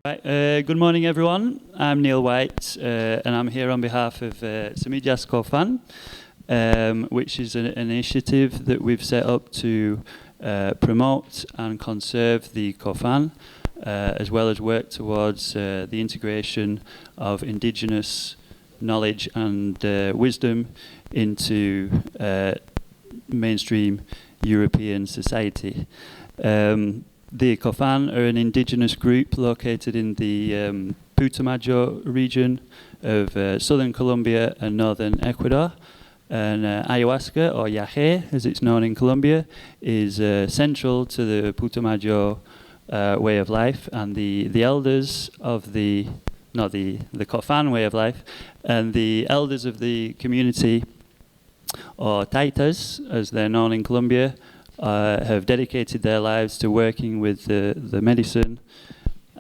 Right, good morning, everyone. I'm Neil White, and I'm here on behalf of Semillas Cofan, which is an initiative that we've set up to promote and conserve the Cofan, as well as work towards the integration of indigenous knowledge and wisdom into mainstream European society. The Cofan are an indigenous group located in the Putumayo region of southern Colombia and northern Ecuador. And Ayahuasca, or Yage, as it's known in Colombia, is central to the Putumayo way of life, and the elders of the Cofan way of life, and the elders of the community, or taitas, as they're known in Colombia, have dedicated their lives to working with the medicine.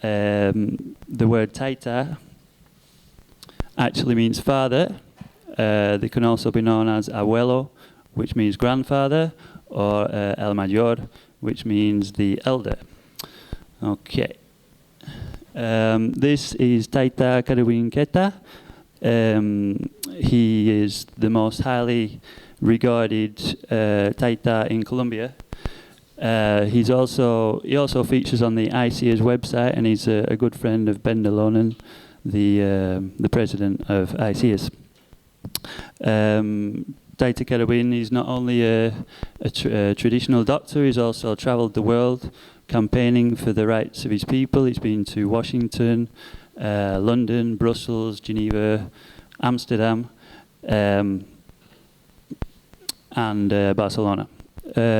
The word taita actually means father. They can also be known as abuelo, which means grandfather, or el mayor, which means the elder. Okay. This is Taita Karawinketa. He is the most highly regarded taita in Colombia. He also features on the ICIA's website, and he's a good friend of Ben Delonen, the president of ICIA's. Taita Kerawin is not only a traditional doctor, he's also travelled the world campaigning for the rights of his people. He's been to Washington, London, Brussels, Geneva, Amsterdam, and Barcelona.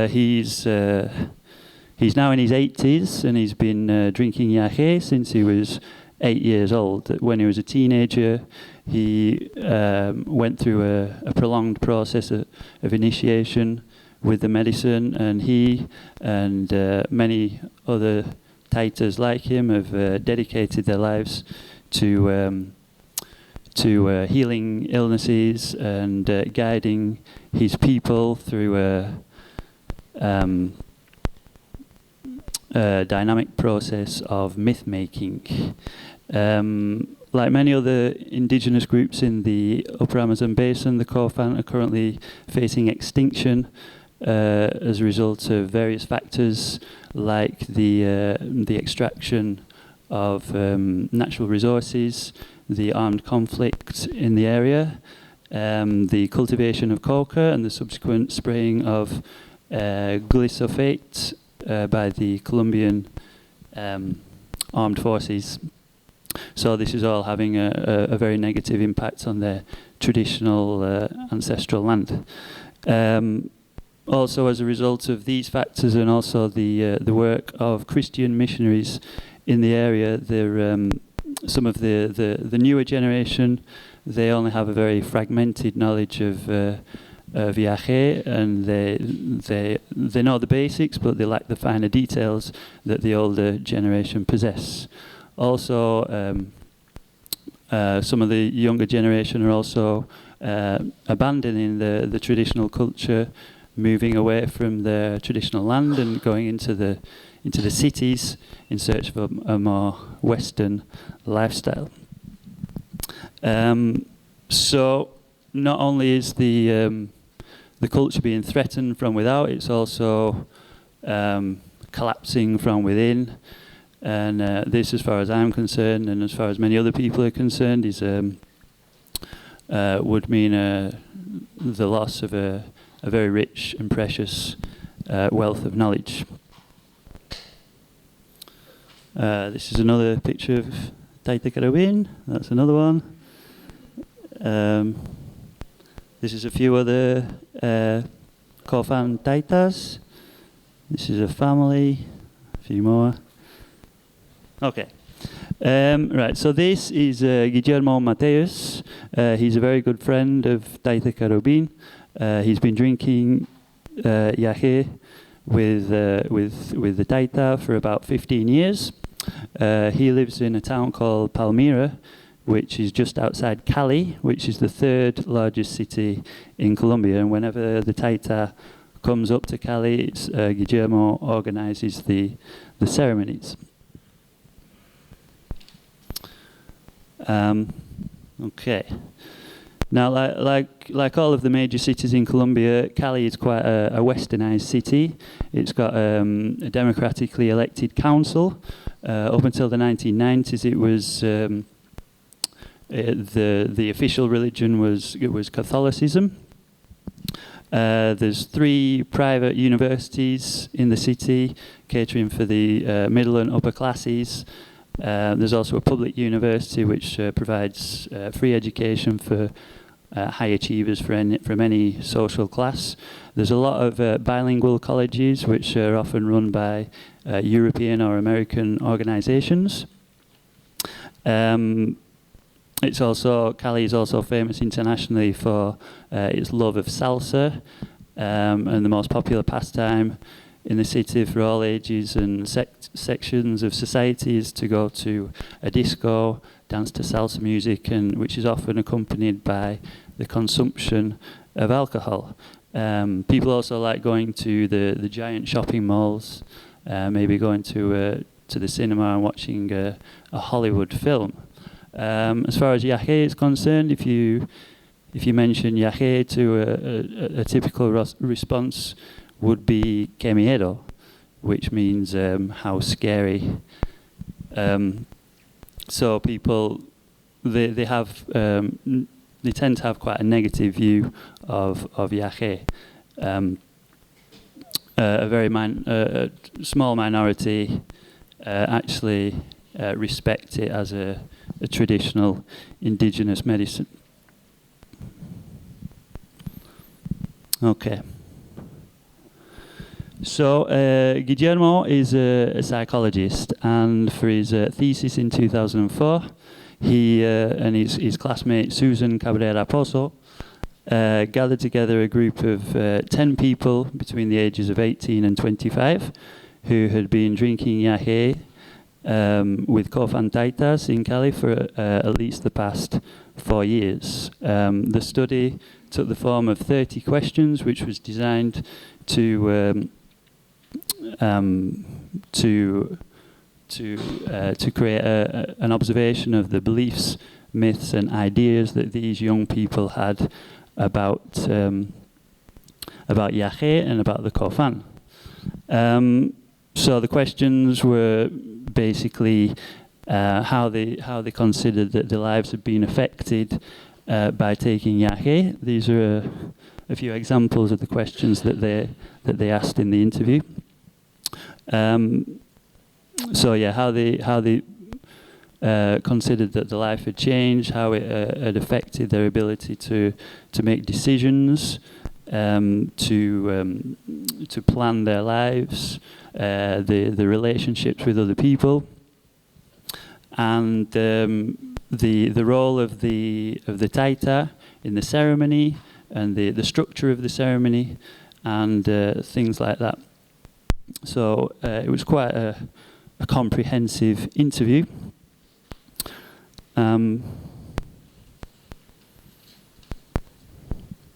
He's now in his 80s, and he's been drinking Yage since he was 8 years old. When he was a teenager, he went through a prolonged process of initiation with the medicine, and he and many other taitas like him have dedicated their lives to healing illnesses and guiding his people through a dynamic process of myth-making. Like many other indigenous groups in the Upper Amazon Basin, the Cofan are currently facing extinction as a result of various factors like the extraction of natural resources, the armed conflict in the area, the cultivation of coca, and the subsequent spraying of glyphosate by the Colombian armed forces. So this is all having a very negative impact on their traditional ancestral land. Also, as a result of these factors, and also the work of Christian missionaries in the area, some of the newer generation, they only have a very fragmented knowledge of Yage, and they know the basics, but they lack the finer details that the older generation possess. Also, some of the younger generation are also abandoning the traditional culture, moving away from their traditional land and going into the cities in search of a more Western lifestyle. So not only is the culture being threatened from without, it's also collapsing from within. And this, as far as I'm concerned, and as far as many other people are concerned, is would mean the loss of a very rich and precious wealth of knowledge. This is another picture of Taita Karawin. That's another one. This is a few other Cofan Taitas. This is a family. A few more. Okay. Right, so this is Guillermo Mateus. He's a very good friend of Taita Karobin. He's been drinking Yage with the Taita for about 15 years. He lives in a town called Palmira, which is just outside Cali, which is the third largest city in Colombia. And whenever the Taita comes up to Cali, Guillermo organizes the ceremonies. Okay. Now, like all of the major cities in Colombia, Cali is quite a westernized city. It's got a democratically elected council. Up until the 1990s, it was the official religion was Catholicism. There's 3 private universities in the city, catering for the middle and upper classes. There's also a public university which provides free education for high achievers from any social class. There's a lot of bilingual colleges which are often run by European or American organizations. Cali is also famous internationally for its love of salsa, and the most popular pastime in the city for all ages and sections of society is to go to a disco, dance to salsa music, and which is often accompanied by the consumption of alcohol. People also like going to the giant shopping malls, maybe going to the cinema and watching a Hollywood film. As far as Yage is concerned, if you mention Yage to a typical response would be que miedo, which means how scary. So people they tend to have quite a negative view of Yage. A very small minority actually respect it as a traditional indigenous medicine. Okay. So Guillermo is a psychologist, and for his thesis in 2004, he and his classmate Susan Cabrera Pozo gathered together a group of 10 people between the ages of 18 and 25 who had been drinking Yage with Cofan taitas in Cali for at least the past 4 years. The study took the form of 30 questions, which was designed to create an observation of the beliefs, myths, and ideas that these young people had about Yage and about the Cofan. So the questions were basically how they considered that their lives had been affected by taking Yage. These are a few examples of the questions that they asked in the interview. So yeah, how they considered that the life had changed, how it had affected their ability to make decisions, to plan their lives, the relationships with other people, and the role of the taita in the ceremony, and the structure of the ceremony, and things like that. So it was quite a comprehensive interview.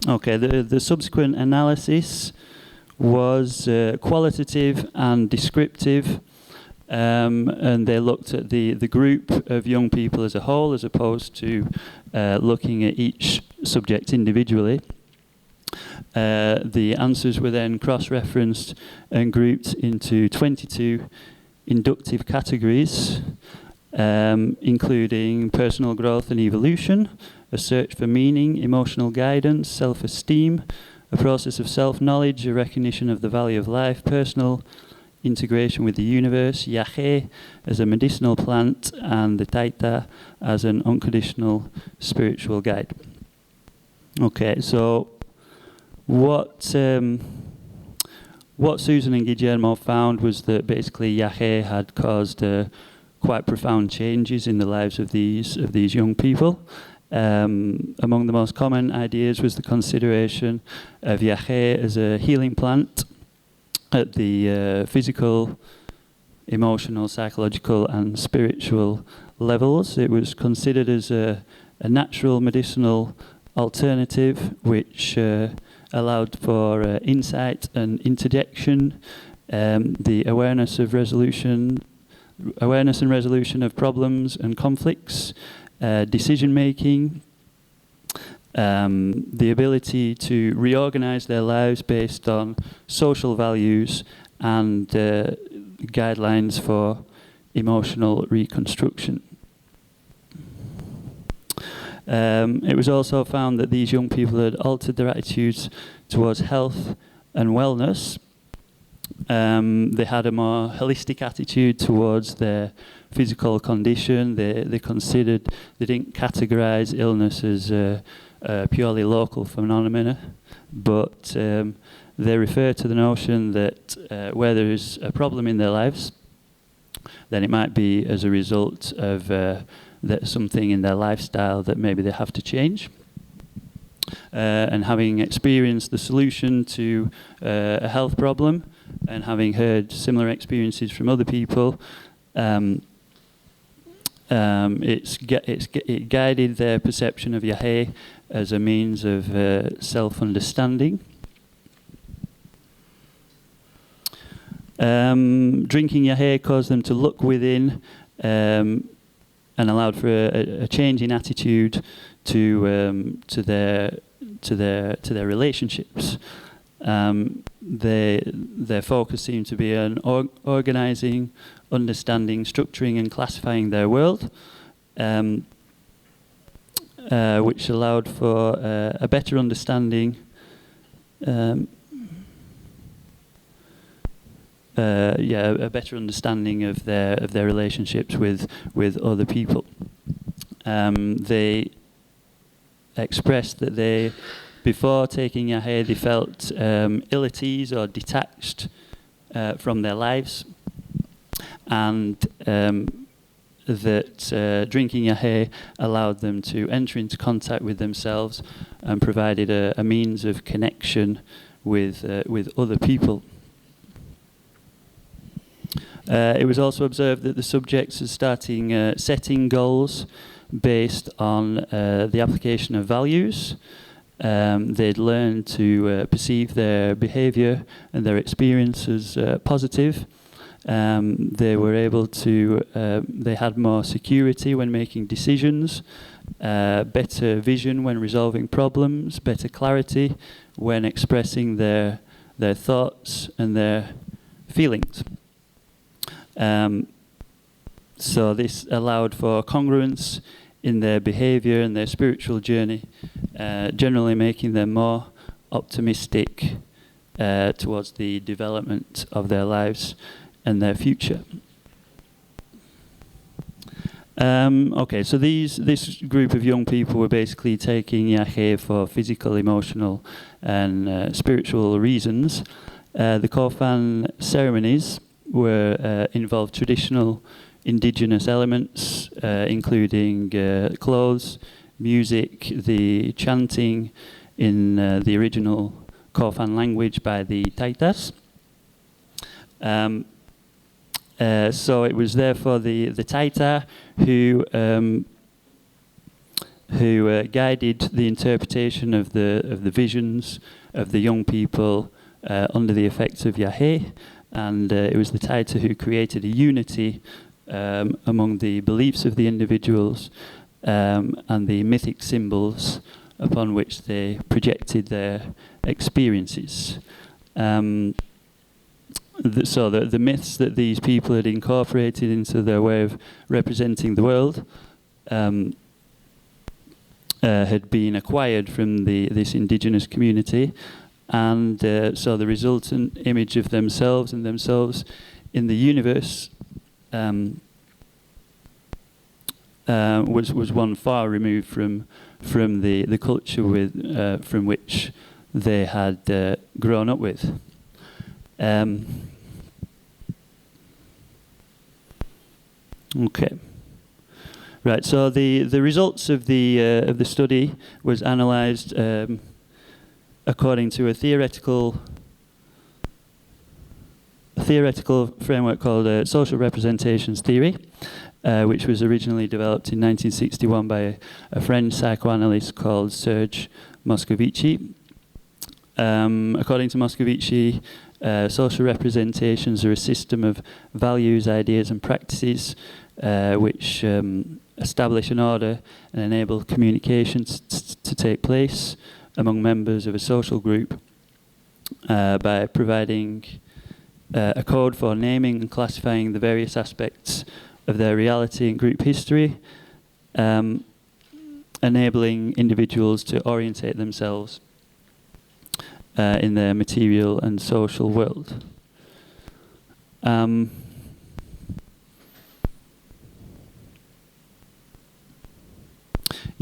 Okay, the subsequent analysis was qualitative and descriptive, and they looked at the group of young people as a whole, as opposed to looking at each subject individually. The answers were then cross-referenced and grouped into 22 inductive categories, including personal growth and evolution, a search for meaning, emotional guidance, self-esteem, a process of self-knowledge, a recognition of the value of life, personal integration with the universe, Yage as a medicinal plant, and the taita as an unconditional spiritual guide. Okay, so what Susan and Guillermo found was that basically Yage had caused quite profound changes in the lives of these young people. Among the most common ideas was the consideration of Yage as a healing plant at the physical, emotional, psychological, and spiritual levels. It was considered as a natural medicinal alternative which allowed for insight and interjection, the awareness and resolution of problems and conflicts, decision making, the ability to reorganize their lives based on social values and guidelines for emotional reconstruction. It was also found that these young people had altered their attitudes towards health and wellness. They had a more holistic attitude towards their physical condition. They didn't categorize illness as a purely local phenomena, but they refer to the notion that where there is a problem in their lives, then it might be as a result of something in their lifestyle that maybe they have to change. And having experienced the solution to a health problem and having heard similar experiences from other people, it guided their perception of Yage as a means of self-understanding. Drinking Yage caused them to look within and allowed for a change in attitude to their relationships. Their focus seemed to be on organizing, understanding, structuring, and classifying their world, which allowed for a better understanding. A better understanding of their relationships with other people. They expressed that before taking Yage, they felt ill at ease or detached from their lives, and that drinking Yage allowed them to enter into contact with themselves and provided a means of connection with other people. It was also observed that the subjects are setting goals based on the application of values. They'd learned to perceive their behavior and their experience as positive. They were able to, they had more security when making decisions, better vision when resolving problems, better clarity when expressing their thoughts and their feelings. So this allowed for congruence in their behavior and their spiritual journey, generally making them more optimistic towards the development of their lives and their future. Okay, so this group of young people were basically taking Yage for physical, emotional, and spiritual reasons. The Cofan ceremonies involved traditional indigenous elements, including clothes, music, the chanting in the original Cofan language by the Taitas. So it was therefore the Taita who guided the interpretation of the visions of the young people under the effects of Yage, and it was the Taita who created a unity among the beliefs of the individuals and the mythic symbols upon which they projected their experiences. So the myths that these people had incorporated into their way of representing the world had been acquired from this indigenous community, and so the resultant image of themselves and themselves in the universe was one far removed from the culture from which they had grown up with. Okay. Right. So the results of the study was analysed according to a theoretical framework called social representations theory, which was originally developed in 1961 by a French psychoanalyst called Serge Moscovici. According to Moscovici, social representations are a system of values, ideas and practices which establish an order and enable communications to take place among members of a social group by providing a code for naming and classifying the various aspects of their reality and group history, enabling individuals to orientate themselves in their material and social world.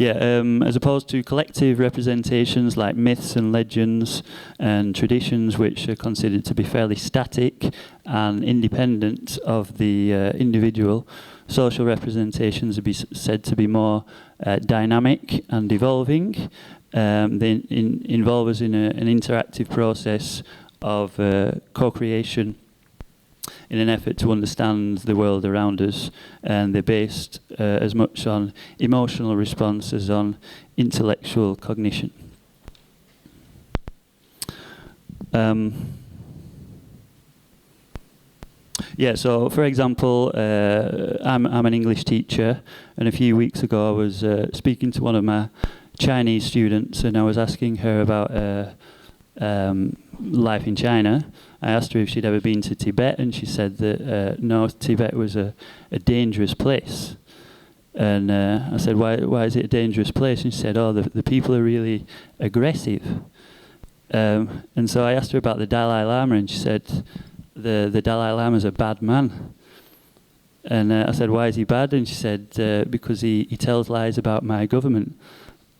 As opposed to collective representations like myths and legends and traditions, which are considered to be fairly static and independent of the individual, social representations are said to be more dynamic and evolving. They involve us in an interactive process of co-creation in an effort to understand the world around us, and they're based as much on emotional response as on intellectual cognition. So for example, I'm an English teacher, and a few weeks ago I was speaking to one of my Chinese students, and I was asking her about life in China. I asked her if she'd ever been to Tibet, and she said that no, Tibet was a dangerous place. And I said, why is it a dangerous place? And she said, oh, the people are really aggressive. And so I asked her about the Dalai Lama, and she said, the Dalai Lama's a bad man. And I said, why is he bad? And she said, because he tells lies about my government.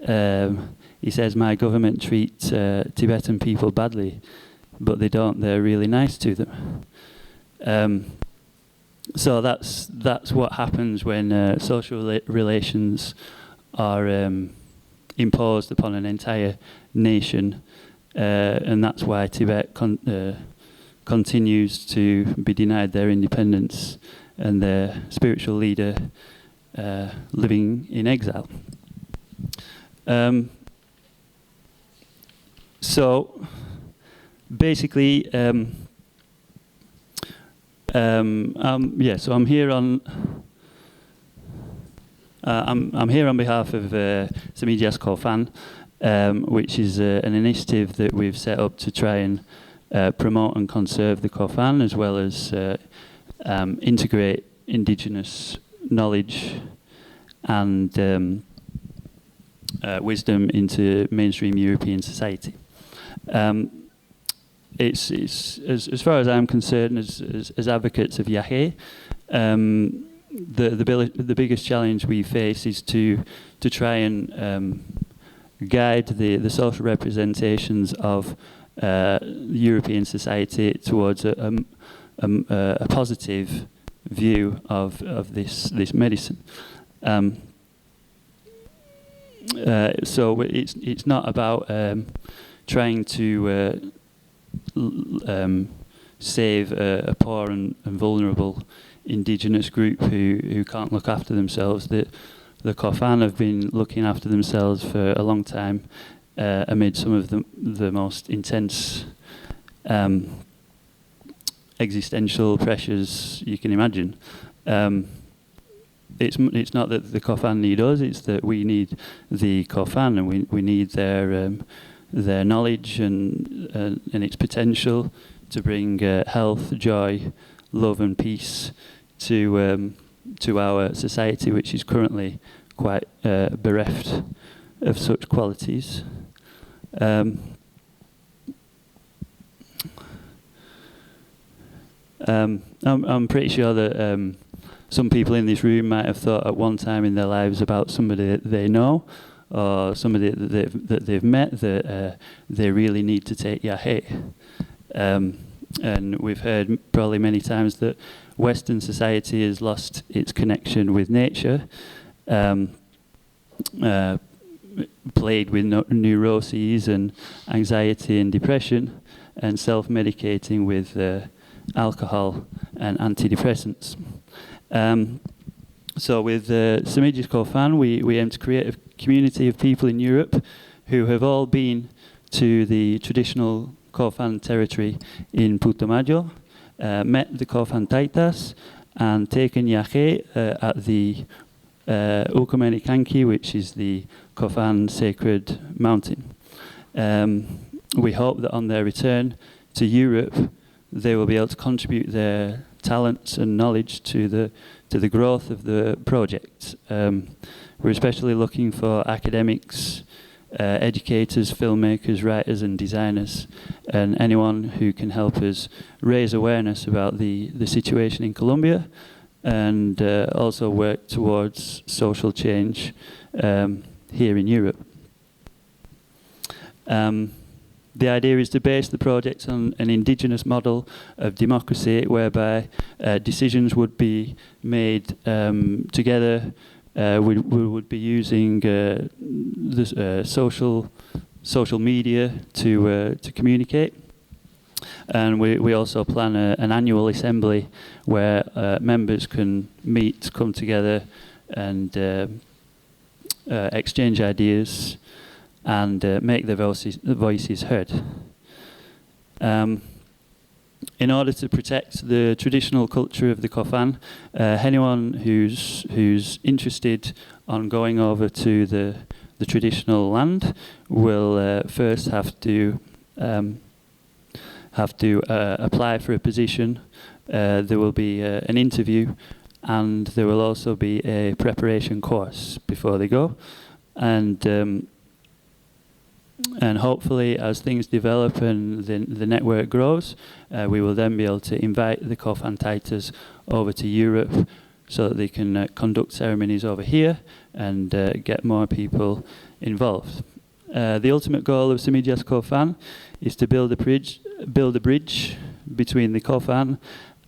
He says my government treats Tibetan people badly, but they don't. They're really nice to them. So that's what happens when social relations are imposed upon an entire nation, and that's why Tibet continues to be denied their independence and their spiritual leader living in exile. So basically, so I'm here on I'm here on behalf of Semillas Cofan, which is an initiative that we've set up to try and promote and conserve the Cofan, as well as integrate indigenous knowledge and wisdom into mainstream European society. It's as far as I'm concerned, as advocates of Yage, the biggest challenge we face is to try and guide the social representations of European society towards a positive view of this medicine. So it's not about trying to save a poor and vulnerable indigenous group who can't look after themselves. The Cofan have been looking after themselves for a long time amid some of the most intense existential pressures you can imagine. It's not that the Cofan need us, it's that we need the Cofan, and we need their knowledge and its potential to bring health, joy, love and peace to our society, which is currently quite bereft of such qualities. I'm pretty sure that some people in this room might have thought at one time in their lives about somebody that they know, or somebody that they've met that they really need to take Yage. And we've heard probably many times that Western society has lost its connection with nature, plagued with neuroses and anxiety and depression, and self-medicating with alcohol and antidepressants. So with Semillas Cofan, we aim to create a community of people in Europe who have all been to the traditional Cofan territory in Putumayo, met the Cofan Taitas, and taken Yage at the Ukumenikanki, which is the Cofan sacred mountain. We hope that on their return to Europe, they will be able to contribute their talents and knowledge to the growth of the project. We're especially looking for academics, educators, filmmakers, writers and designers, and anyone who can help us raise awareness about the situation in Colombia and also work towards social change here in Europe. The idea is to base the project on an indigenous model of democracy whereby decisions would be made together. We would be using the social media to communicate, and we also plan an annual assembly where members can meet, come together, and exchange ideas and make their voices heard. In order to protect the traditional culture of the Cofan, anyone who's interested on going over to the traditional land will first have to apply for a position. There will be an interview, and there will also be a preparation course before they go, and hopefully, as things develop and the network grows, we will then be able to invite the Cofan Taitas over to Europe so that they can conduct ceremonies over here and get more people involved. The ultimate goal of Semillas Cofan is to build a bridge between the Cofan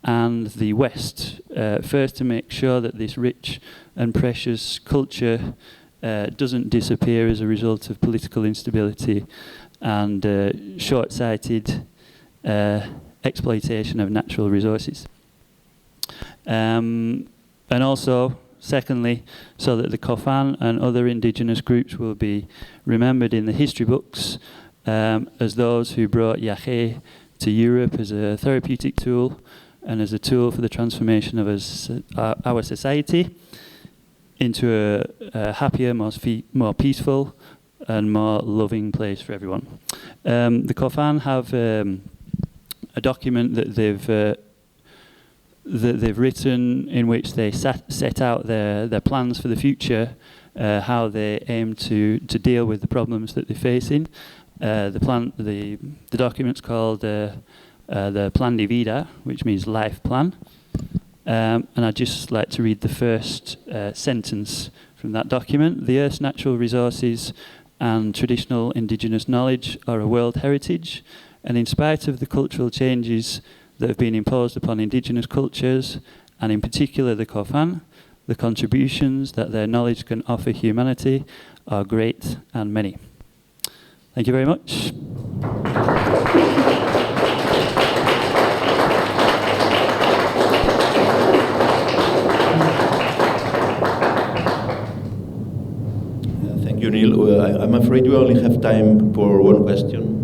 and the West. First, to make sure that this rich and precious culture doesn't disappear as a result of political instability and short-sighted exploitation of natural resources. And also, secondly, so that the Cofan and other indigenous groups will be remembered in the history books as those who brought Yage to Europe as a therapeutic tool and as a tool for the transformation of our society into a happier, more peaceful and more loving place for everyone. The Cofan have a document that they've written in which they set out their plans for the future, how they aim to deal with the problems that they're facing. The document's called the Plan de Vida, which means life plan. And I'd just like to read the first sentence from that document. The Earth's natural resources and traditional indigenous knowledge are a world heritage, and in spite of the cultural changes that have been imposed upon indigenous cultures, and in particular the Cofan, the contributions that their knowledge can offer humanity are great and many. Thank you very much. Thank you, Neil. I'm afraid we only have time for one question.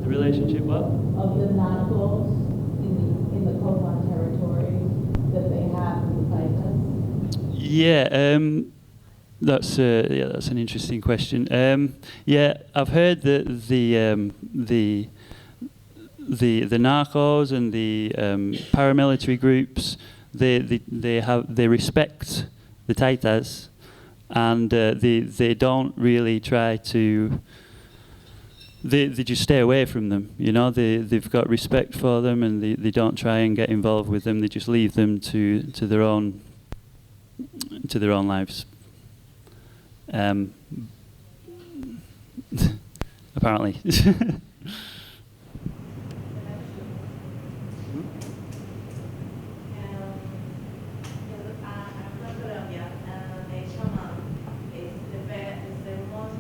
Relationship what? Of the non-goals in the Cofan territory that they have with the Taitas? Yeah, that's an interesting question. Yeah, I've heard that the narcos and the paramilitary groups they respect the Taitas, and they don't really try to. They just stay away from them, you know. They've got respect for them, and they don't try and get involved with them. They just leave them to their own lives. Apparently. I'm from Colombia, and the shaman is the most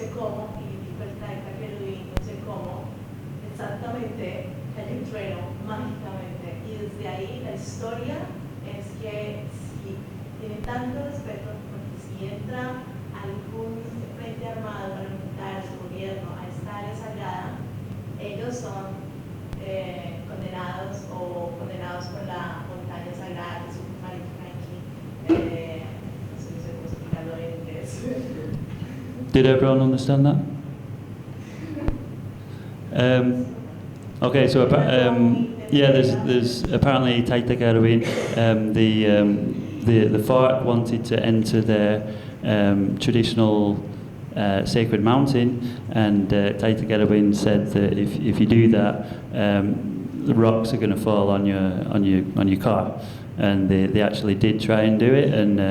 sé cómo, y dijo el taita que lo vi, no sé cómo, exactamente, cayó un trueno mágicamente. Y desde ahí la historia es que si tiene tanto respeto, porque si entra algún frente armado, militar, su gobierno, a esta área sagrada, ellos son condenados o condenados por la montaña sagrada, que es un Frankie, no sé cómo explicarlo en inglés. Did everyone understand that? Okay, so yeah, there's apparently Taita Garuin, the FARC wanted to enter their traditional sacred mountain, and Taita Garuin said that if you do that, the rocks are going to fall on your car, and they actually did try and do it, and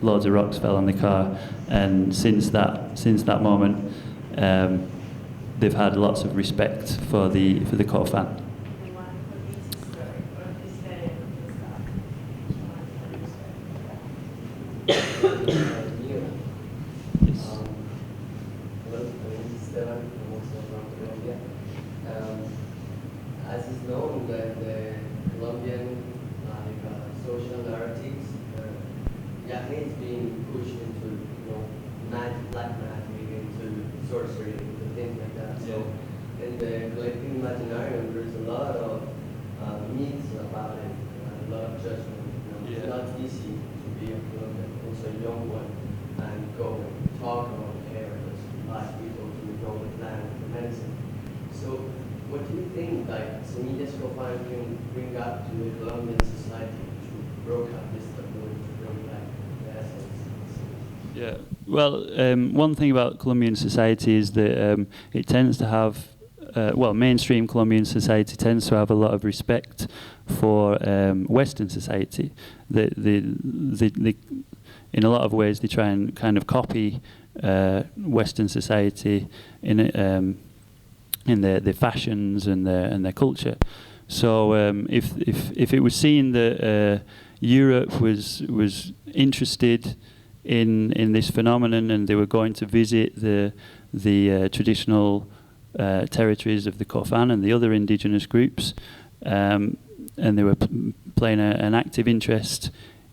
loads of rocks fell on the car, and since that moment. They've had lots of respect for the Cofan. Hello, my name is Esteban. I'm also from Colombia. As is known, the Colombian social narratives, Yage is being pushed into black magic, into sorcery, into things like that. So in the collective imaginarium, there's a lot of myths about it, a lot of judgment. It's not easy to be a Colombian, also a young one, and go and talk about hair, ask people to know the plant, the medicine. So what do you think, like, Semillas Cofan can bring up to the Colombian society to broadcast this taboo, to bring back the essence? Yeah. Well, one thing about Colombian society is that it tends to have, mainstream Colombian society tends to have a lot of respect for Western society. In a lot of ways, they try and kind of copy Western society in their fashions and their culture. So if it was seen that Europe was interested in this phenomenon, and they were going to visit the traditional territories of the Cofan and the other indigenous groups, and they were playing an active interest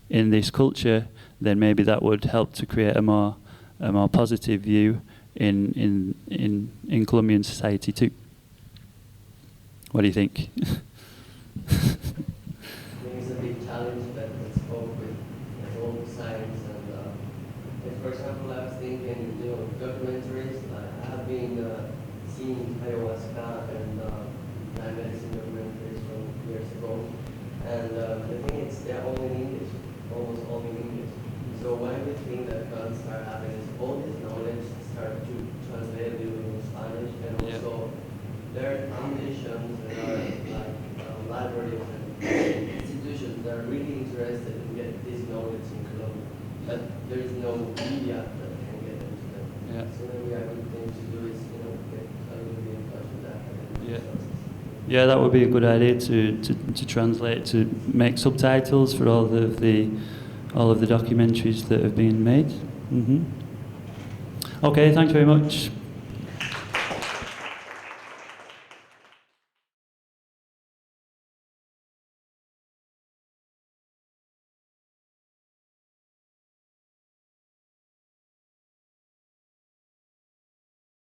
in this culture, then maybe that would help to create a more positive view in Colombian society too. What do you think? I think it's a big challenge that let's cope with all the science and for example, I was thinking, documentaries. I have been seeing Ayahuasca and plant medicine documentaries from years ago, and the thing is they're all in English, almost all in English. So one good thing that can start happening is all this knowledge start to translate it in Spanish, and also there are foundations, there are libraries and institutions that are really interested in getting this knowledge in Colombia. But there is no media that can get into them. Yeah. So maybe a good thing to do is get a little bit in touch with that. Yeah. Yeah, that would be a good idea to translate, to make subtitles for all of the documentaries that have been made. Mm-hmm. Okay, thanks very much.